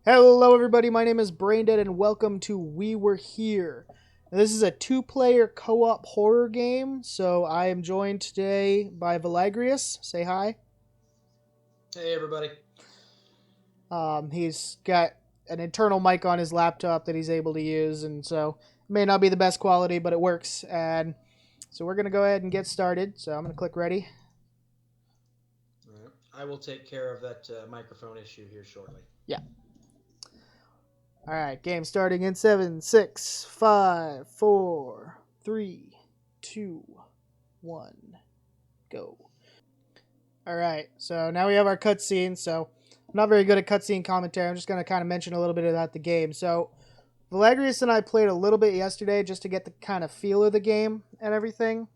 Hello, everybody. My name is Braindead, and welcome to We Were Here. Now, this is a two-player co-op horror game, so I am joined today by Volagrious. Say hi. Hey everybody. He's got an internal mic on his laptop that he's able to use, and so it may not be the best quality, but it works. And so we're gonna go ahead and get started. So I'm gonna click ready. All right. I will take care of that microphone issue here shortly. Yeah. All right. Game starting in 7, 6, 5, 4, 3, 2, 1, go. All right, so now we have our cutscene. So I'm not very good at cutscene commentary. I'm just going to kind of mention a little bit about the game. So Volagrious and I played a little bit yesterday just to get the kind of feel of the game and everything.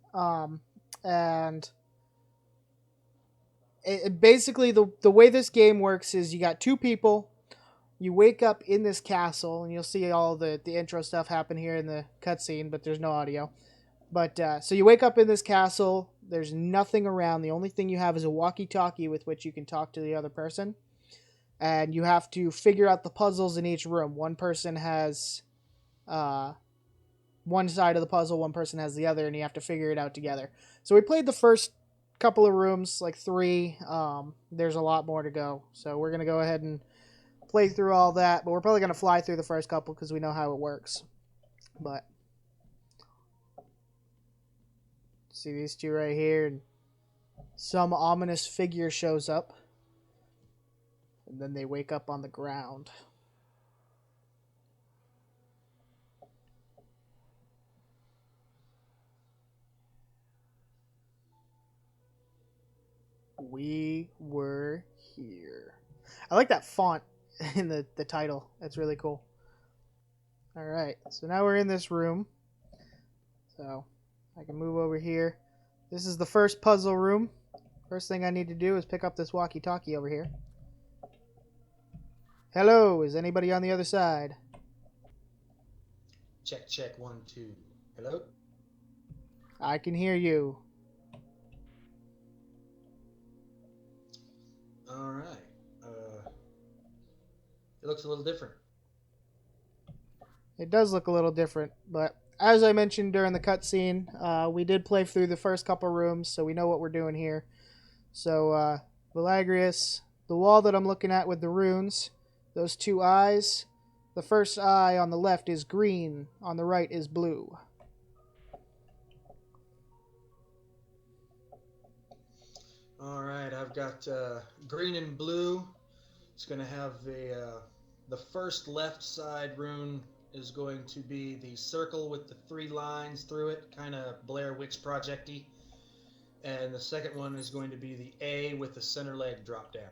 And basically, the way this game works is you got two people. You wake up in this castle, and you'll see all the intro stuff happen here in the cutscene, but there's no audio. But so you wake up in this castle. There's nothing around. The only thing you have is a walkie-talkie with which you can talk to the other person, and you have to figure out the puzzles in each room. One person has uh, one side of the puzzle, one person has the other, and you have to figure it out together. So we played the first couple of rooms, like three. There's a lot more to go, so we're gonna go ahead and play through all that. But we're probably gonna fly through the first couple because we know how it works. But see these two right here, and some ominous figure shows up, and then they wake up on the ground. We were here. I like that font in the title. That's really cool. All right, so now we're in this room. So I can move over here. This is the first puzzle room. First thing I need to do is pick up this walkie-talkie over here. Hello, is anybody on the other side? Check, check, 1, 2. Hello? I can hear you. All right. It looks a little different. It does look a little different, but as I mentioned during the cutscene, we did play through the first couple rooms, so we know what we're doing here. So, Volagrious, the wall that I'm looking at with the runes, those two eyes, the first eye on the left is green, on the right is blue. All right. I've got green and blue. It's going to have the first left side rune is going to be the circle with the three lines through it, kind of Blair Witch Project-y. And the second one is going to be the A with the center leg drop down.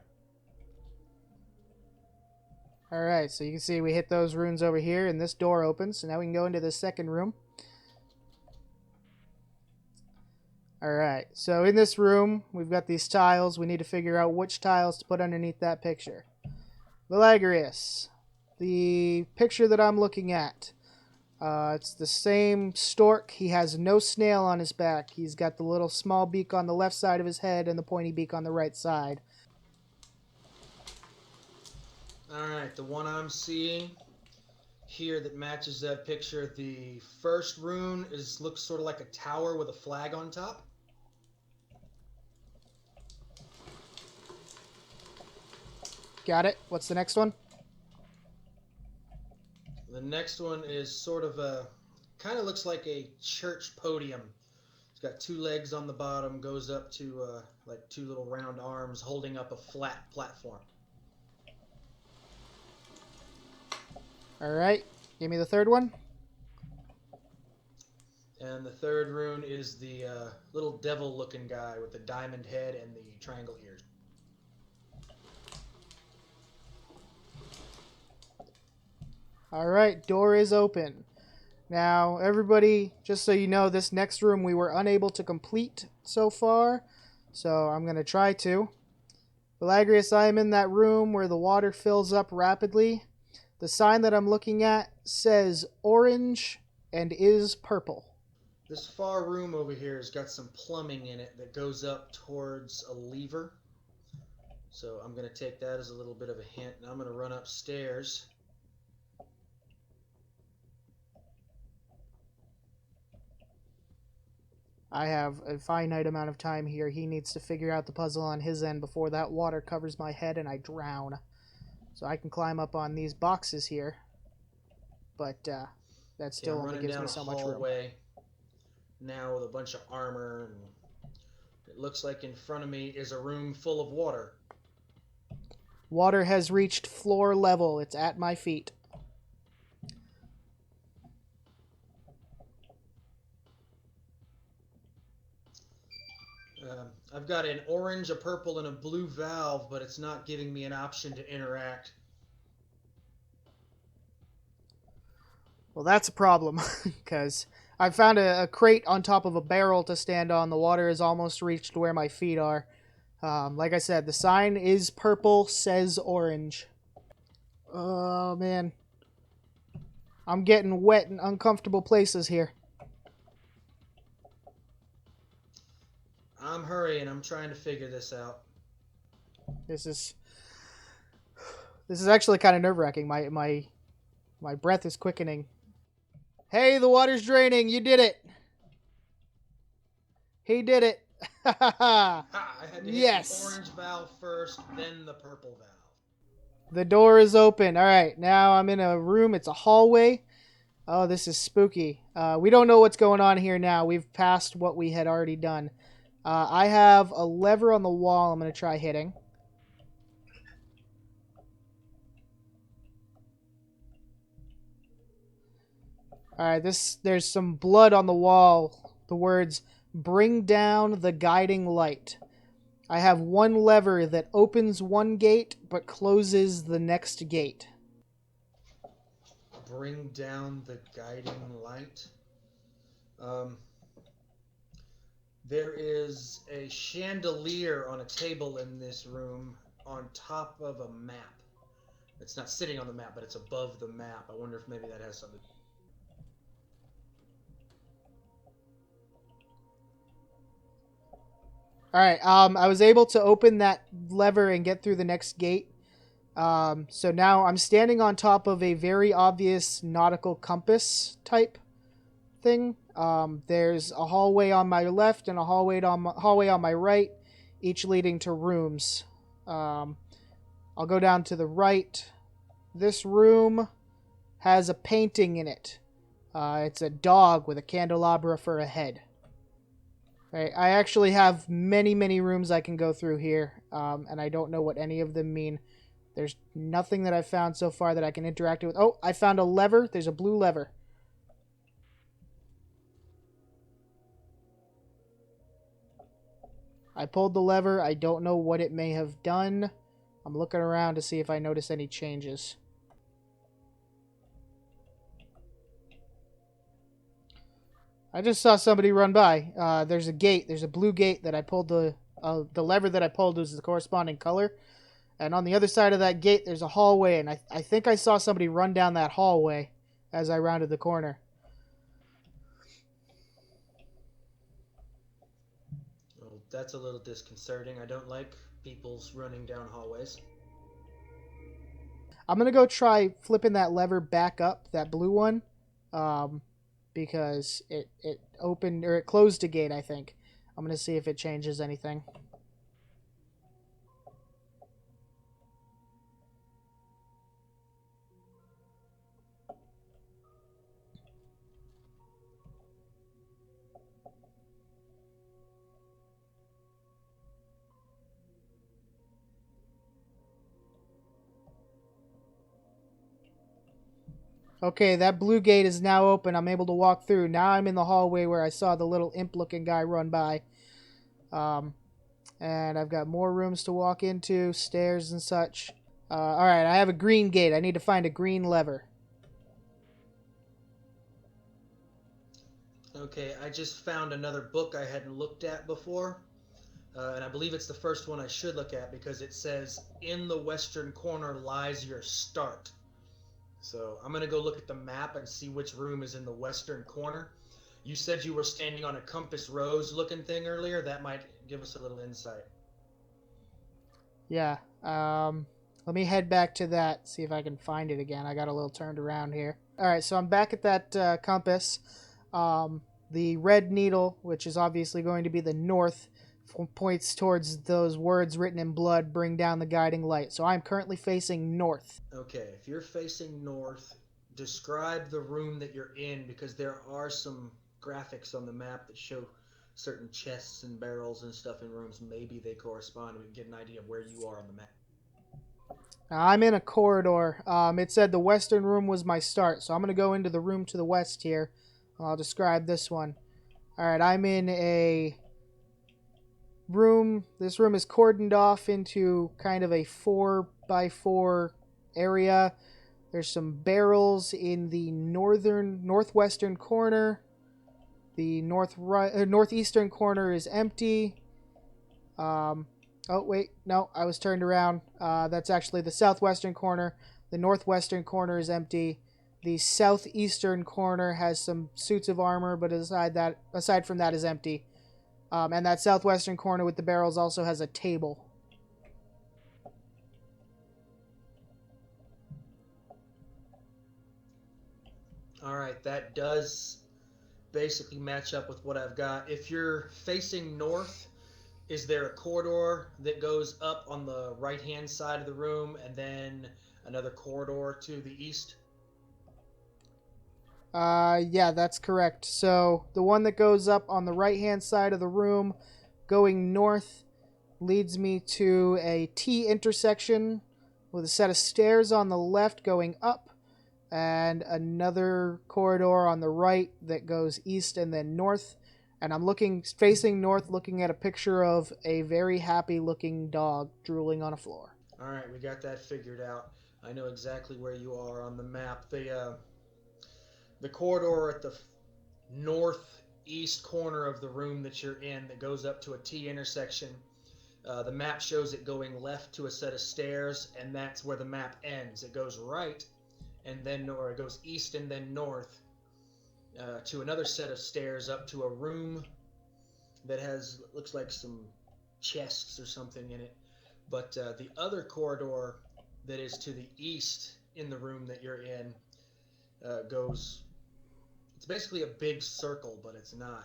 Alright, so you can see we hit those runes over here, and this door opens, so now we can go into the second room. Alright, so in this room, we've got these tiles. We need to figure out which tiles to put underneath that picture. Volagrious, the picture that I'm looking at, it's the same stork. He has no snail on his back. He's got the little small beak on the left side of his head and the pointy beak on the right side. All right, the one I'm seeing here that matches that picture, the first rune looks sort of like a tower with a flag on top. Got it? What's the next one? The next one is sort of a kind of looks like a church podium. It's got two legs on the bottom, goes up to like two little round arms holding up a flat platform. Alright, give me the third one. And the third rune is the little devil looking guy with the diamond head and the triangle ears. Alright, door is open. Now, everybody, just so you know, this next room we were unable to complete so far, so I'm going to try to. Volagrious, I am in that room where the water fills up rapidly. The sign that I'm looking at says orange and is purple. This far room over here has got some plumbing in it that goes up towards a lever. So I'm going to take that as a little bit of a hint, and I'm going to run upstairs. I have a finite amount of time here. He needs to figure out the puzzle on his end before that water covers my head and I drown. So I can climb up on these boxes here, but that Okay, still I'm only running gives down me a so much room. hallway now with a bunch of armor, and it looks like in front of me is a room full of water. Water has reached floor level. It's at my feet. I've got an orange, a purple, and a blue valve, but it's not giving me an option to interact. Well, that's a problem, because I found a crate on top of a barrel to stand on. The water has almost reached where my feet are. Like I said, the sign is purple, says orange. Oh, man. I'm getting wet in uncomfortable places here. I'm hurrying. I'm trying to figure this out. This is actually kind of nerve-wracking. My breath is quickening. Hey, the water's draining. You did it. He did it. Ha! I had to hit the Yes. orange valve first, then the purple valve. The door is open. All right, now I'm in a room. It's a hallway. Oh, this is spooky. We don't know what's going on here now. We've passed what we had already done. I have a lever on the wall I'm going to try hitting. All right, there's some blood on the wall. The words, "Bring down the guiding light." I have one lever that opens one gate but closes the next gate. Bring down the guiding light. Um, there is a chandelier on a table in this room on top of a map. It's not sitting on the map, but it's above the map. I wonder if maybe that has something. All right, I was able to open that lever and get through the next gate. So now I'm standing on top of a very obvious nautical compass type thing. There's a hallway on my left and a hallway on my right, each leading to rooms. I'll go down to the right. This room has a painting in it. It's a dog with a candelabra for a head. Right, I actually have many, many rooms I can go through here, and I don't know what any of them mean. There's nothing that I've found so far that I can interact with. Oh, I found a lever. There's a blue lever. I pulled the lever. I don't know what it may have done. I'm looking around to see if I notice any changes. I just saw somebody run by. There's a gate. There's a blue gate that I pulled the lever that I pulled was the corresponding color. And on the other side of that gate, there's a hallway, and I think I saw somebody run down that hallway as I rounded the corner. Well, that's a little disconcerting. I don't like people's running down hallways. I'm gonna go try flipping that lever back up, that blue one, because it opened or it closed a gate. I think I'm gonna see if it changes anything. Okay, that blue gate is now open. I'm able to walk through. Now I'm in the hallway where I saw the little imp-looking guy run by. Um, and I've got more rooms to walk into, stairs and such. All right, I have a green gate. I need to find a green lever. Okay, I just found another book I hadn't looked at before. And I believe it's the first one I should look at because it says, "In the western corner lies your start." So I'm going to go look at the map and see which room is in the western corner. You said you were standing on a compass rose looking thing earlier. That might give us a little insight. Yeah. Let me head back to that, see if I can find it again. I got a little turned around here. All right, so I'm back at that compass. The red needle, which is obviously going to be the north, points towards those words written in blood, bring down the guiding light. So I'm currently facing north. Okay, if you're facing north, describe the room that you're in because there are some graphics on the map that show certain chests and barrels and stuff in rooms. Maybe they correspond. We can get an idea of where you are on the map. I'm in a corridor. It said the western room was my start, so I'm going to go into the room to the west here. I'll describe this one. All right, I'm in a room. This room is cordoned off into kind of a 4x4 area. There's some barrels in the northwestern corner. The northeastern corner is empty. Oh wait, no, I was turned around. That's actually the southwestern corner. The northwestern corner is empty. The southeastern corner has some suits of armor, but aside from that, is empty. And that southwestern corner with the barrels also has a table. All right, that does basically match up with what I've got. If you're facing north, is there a corridor that goes up on the right hand side of the room and then another corridor to the east? Yeah, that's correct. So the one that goes up on the right hand side of the room, going north, leads me to a T intersection with a set of stairs on the left going up, and another corridor on the right that goes east and then north. And I'm facing north, looking at a picture of a very happy looking dog drooling on a floor. All right, we got that figured out. I know exactly where you are on the map. The corridor at the northeast corner of the room that you're in that goes up to a T intersection. The map shows it going left to a set of stairs, and that's where the map ends. It goes right, and then or it goes east and then north to another set of stairs up to a room that has looks like some chests or something in it. But the other corridor that is to the east in the room that you're in goes. It's basically a big circle, but it's not.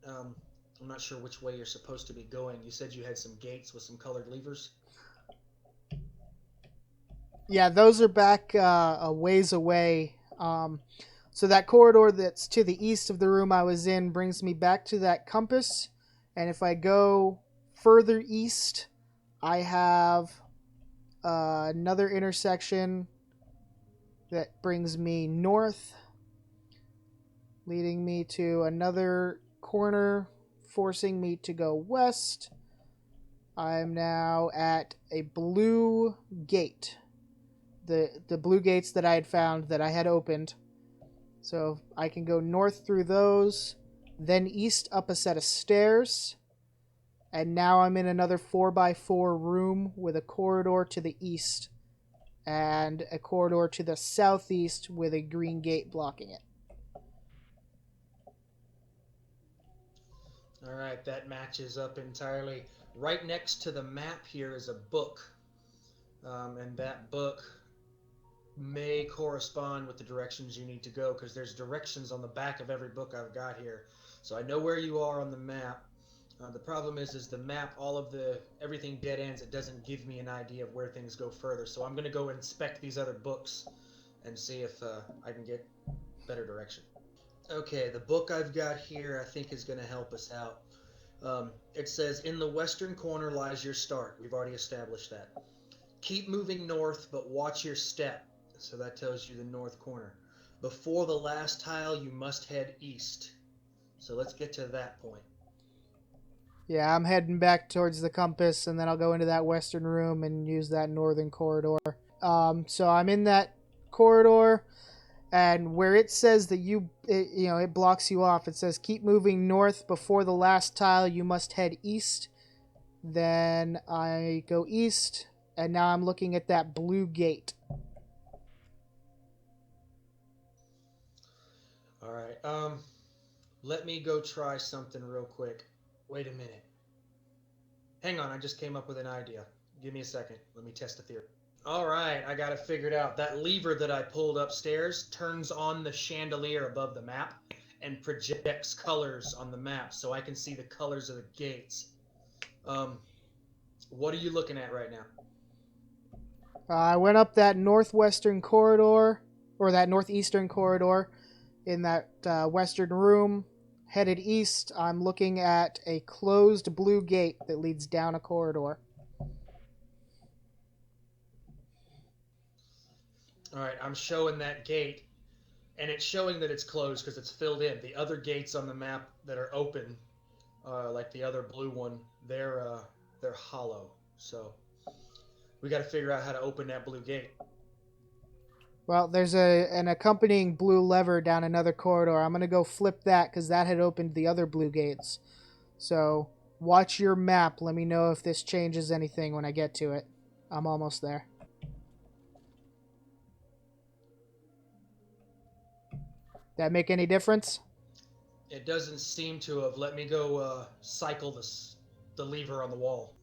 Um, I'm not sure which way you're supposed to be going. You said you had some gates with some colored levers. Yeah, those are back a ways away. So that corridor that's to the east of the room I was in brings me back to that compass. And if I go further east, I have another intersection that brings me north, leading me to another corner, forcing me to go west. I'm now at a blue gate. The blue gates that I had found that I had opened. So I can go north through those, then east up a set of stairs, and now I'm in another 4x4 room with a corridor to the east and a corridor to the southeast with a green gate blocking it. All right, that matches up entirely. Right next to the map here is a book, and that book may correspond with the directions you need to go because there's directions on the back of every book I've got here. So I know where you are on the map. The problem is the map, all of the everything dead ends. It doesn't give me an idea of where things go further. So I'm going to go inspect these other books and see if I can get better direction. Okay, the book I've got here I think is going to help us out. It says, in the western corner lies your start. We've already established that. Keep moving north, but watch your step. So that tells you the north corner. Before the last tile, you must head east. So let's get to that point. Yeah, I'm heading back towards the compass, and then I'll go into that western room and use that northern corridor. So I'm in that corridor, and where it says that it blocks you off. It says keep moving north. Before the last tile, you must head east. Then I go east, and now I'm looking at that blue gate. All right. Let me go try something real quick. Wait a minute. Hang on, I just came up with an idea. Give me a second. Let me test the theory. All right, I got it figured out. That lever that I pulled upstairs turns on the chandelier above the map and projects colors on the map so I can see the colors of the gates. Um, what are you looking at right now? I went up that northwestern corridor, or that northeastern corridor, in that western room, headed east. I'm looking at a closed blue gate that leads down a corridor. All right, I'm showing that gate, and it's showing that it's closed because it's filled in. The other gates on the map that are open, like the other blue one, they're hollow. So we got to figure out how to open that blue gate. Well, there's an accompanying blue lever down another corridor. I'm going to go flip that because that had opened the other blue gates. So watch your map. Let me know if this changes anything when I get to it. I'm almost there. That make any difference? It doesn't seem to have let me go cycle the lever on the wall.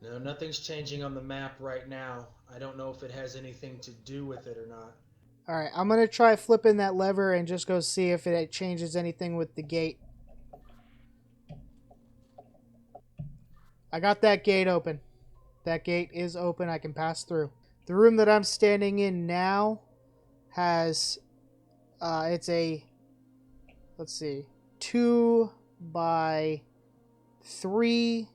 No, nothing's changing on the map right now. I don't know if it has anything to do with it or not. All right, I'm going to try flipping that lever and just go see if it changes anything with the gate. I got that gate open. That gate is open. I can pass through. The room that I'm standing in now has, it's a, let's see, 2 by 3,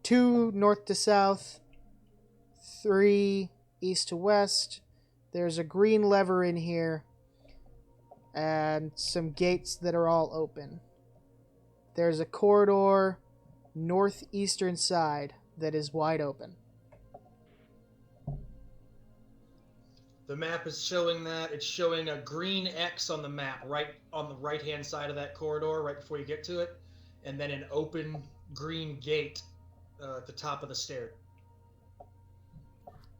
2 north to south, 3 east to west. There's a green lever in here and some gates that are all open. There's a corridor northeastern side that is wide open. The map is showing that. It's showing a green X on the map, right on the right hand side of that corridor, right before you get to it, and then an open green gate at the top of the stair.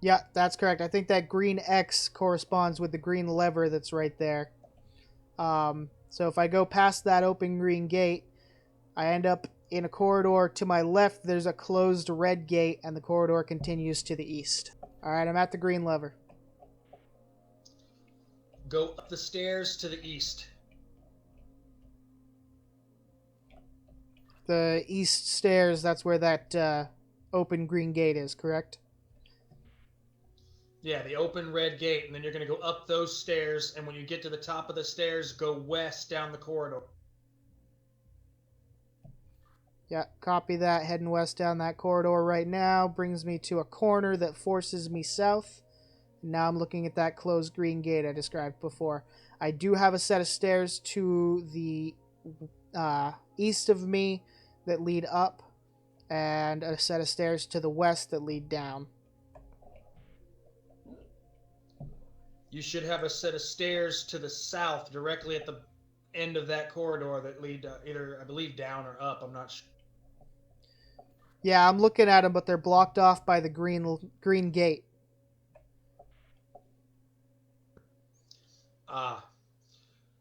Yeah, that's correct. I think that green X corresponds with the green lever that's right there. So if I go past that open green gate, I end up in a corridor to my left. There's a closed red gate, and the corridor continues to the east. All right, I'm at the green lever. Go up the stairs to the east. The east stairs, that's where that open green gate is, correct? Yeah, the open red gate, and then you're going to go up those stairs, and when you get to the top of the stairs, go west down the corridor. Yeah, copy that. Heading west down that corridor right now. Brings me to a corner that forces me south. Now I'm looking at that closed green gate I described before. I do have a set of stairs to the east of me that lead up, and a set of stairs to the west that lead down. You should have a set of stairs to the south directly at the end of that corridor that lead either, I believe, down or up. I'm not sure. Yeah, I'm looking at them, but they're blocked off by the green gate. Ah,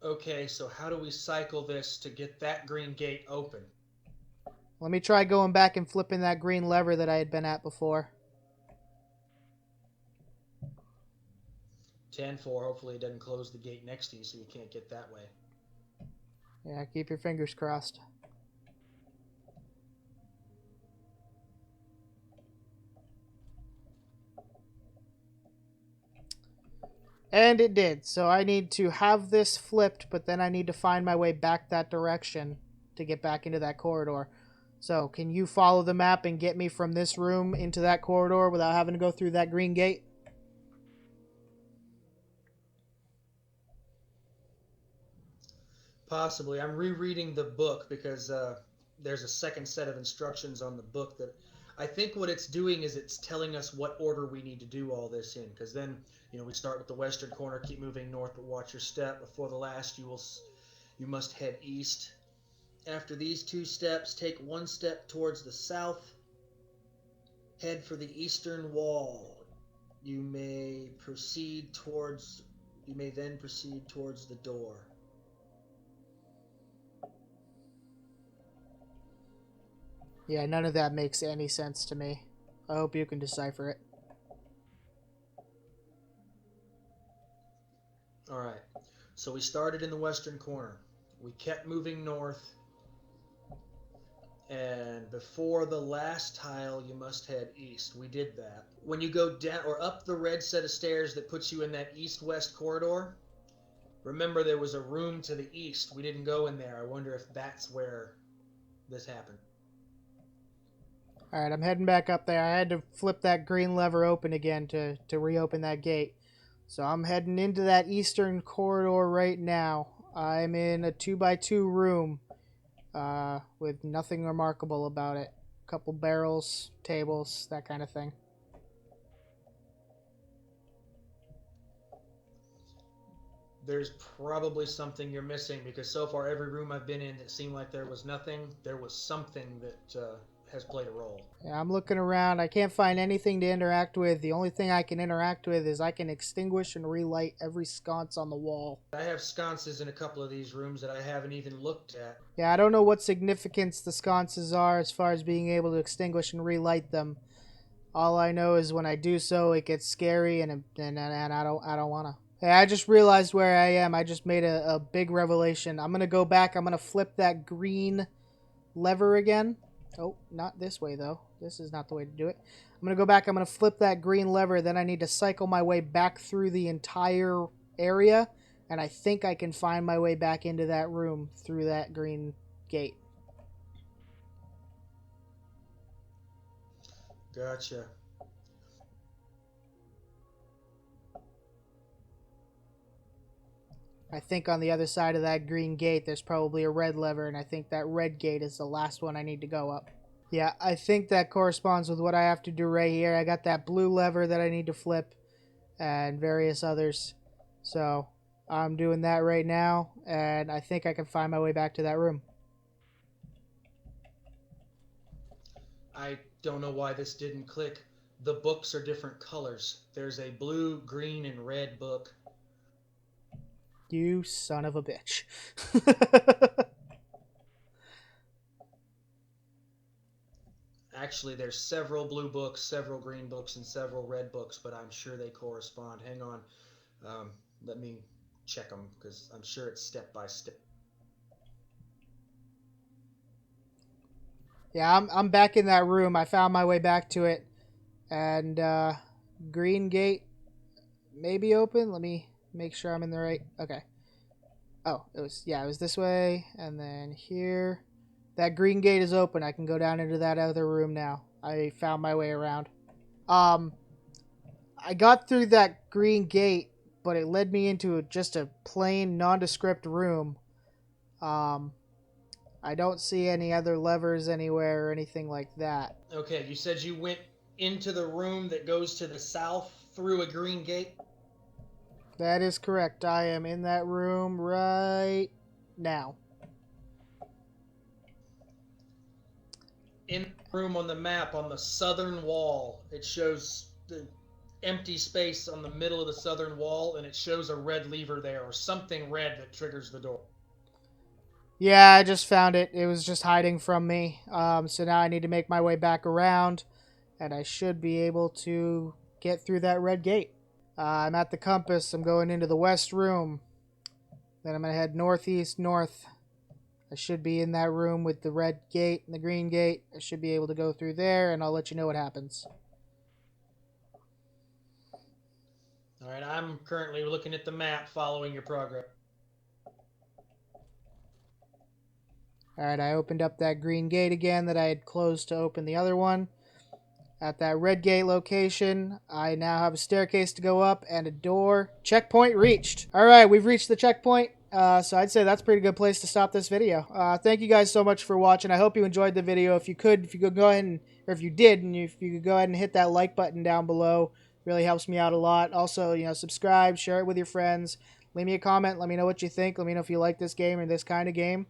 okay, so how do we cycle this to get that green gate open? Let me try going back and flipping that green lever that I had been at before. 10-4. Hopefully it doesn't close the gate next to you so you can't get that way. Yeah, keep your fingers crossed. And it did. So I need to have this flipped, but then I need to find my way back that direction to get back into that corridor. So can you follow the map and get me from this room into that corridor without having to go through that green gate? Possibly. I'm rereading the book because there's a second set of instructions on the book that I think what it's doing is it's telling us what order we need to do all this in. Because then, we start with the western corner, keep moving north, but watch your step. Before the last, you must head east. After these 2 steps, take 1 step towards the south. Head for the eastern wall. You may then proceed towards the door. Yeah, none of that makes any sense to me. I hope you can decipher it. All right. So we started in the western corner. We kept moving north, and before the last tile, you must head east. We did that. When you go down or up the red set of stairs that puts you in that east-west corridor, remember there was a room to the east. We didn't go in there. I wonder if that's where this happened. Alright, I'm heading back up there. I had to flip that green lever open again to reopen that gate. So I'm heading into that eastern corridor right now. I'm in a 2x2 room with nothing remarkable about it. A couple barrels, tables, that kind of thing. There's probably something you're missing because so far every room I've been in that seemed like there was nothing, there was something that has played a role. Yeah, I'm looking around. I can't find anything to interact with. The only thing I can interact with is I can extinguish and relight every sconce on the wall. I have sconces in a couple of these rooms that I haven't even looked at. Yeah, I don't know what significance the sconces are as far as being able to extinguish and relight them. All I know is when I do so, it gets scary, and I don't wanna. Hey, I just realized where I am. I just made a big revelation. I'm gonna go back. I'm gonna flip that green lever again. Oh, not this way though. This is not the way to do it. I'm gonna go back. I'm gonna flip that green lever. Then I need to cycle my way back through the entire area, and I think I can find my way back into that room through that green gate. Gotcha. I think on the other side of that green gate, there's probably a red lever, and I think that red gate is the last one I need to go up. Yeah, I think that corresponds with what I have to do right here. I got that blue lever that I need to flip, and various others. So I'm doing that right now, and I think I can find my way back to that room. I don't know why this didn't click. The books are different colors. There's a blue, green, and red book. You son of a bitch. Actually, there's several blue books, several green books, and several red books, but I'm sure they correspond. Hang on. Let me check them because I'm sure it's step by step. Yeah, I'm back in that room. I found my way back to it. And green gate may be open. Let me make sure I'm in the right. Okay. Oh, it was this way, and then here. That green gate is open. I can go down into that other room now. I found my way around. I got through that green gate, but it led me into just a plain nondescript room. I don't see any other levers anywhere or anything like that. Okay, you said you went into the room that goes to the south through a green gate? That is correct. I am in that room right now. In the room on the map on the southern wall, it shows the empty space on the middle of the southern wall, and it shows a red lever there or something red that triggers the door. Yeah, I just found it. It was just hiding from me. So now I need to make my way back around, and I should be able to get through that red gate. I'm at the compass. I'm going into the west room. Then I'm going to head northeast north. I should be in that room with the red gate and the green gate. I should be able to go through there, and I'll let you know what happens. All right, I'm currently looking at the map, following your progress. Alright, I opened up that green gate again that I had closed to open the other one. At that red gate location, I now have a staircase to go up and a door. Checkpoint reached. Alright, we've reached the checkpoint. So I'd say that's a pretty good place to stop this video. Thank you guys so much for watching. I hope you enjoyed the video. If you could go ahead and, or if you did, and if you could go ahead and hit that like button down below, really helps me out a lot. Also, subscribe, share it with your friends. Leave me a comment. Let me know what you think. Let me know if you like this game or this kind of game.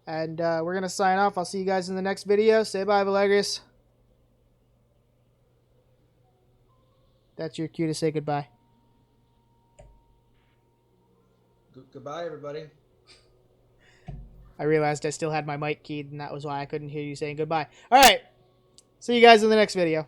And we're going to sign off. I'll see you guys in the next video. Say bye, Volagrious. That's your cue to say goodbye. Goodbye, everybody. I realized I still had my mic keyed, and that was why I couldn't hear you saying goodbye. All right. See you guys in the next video.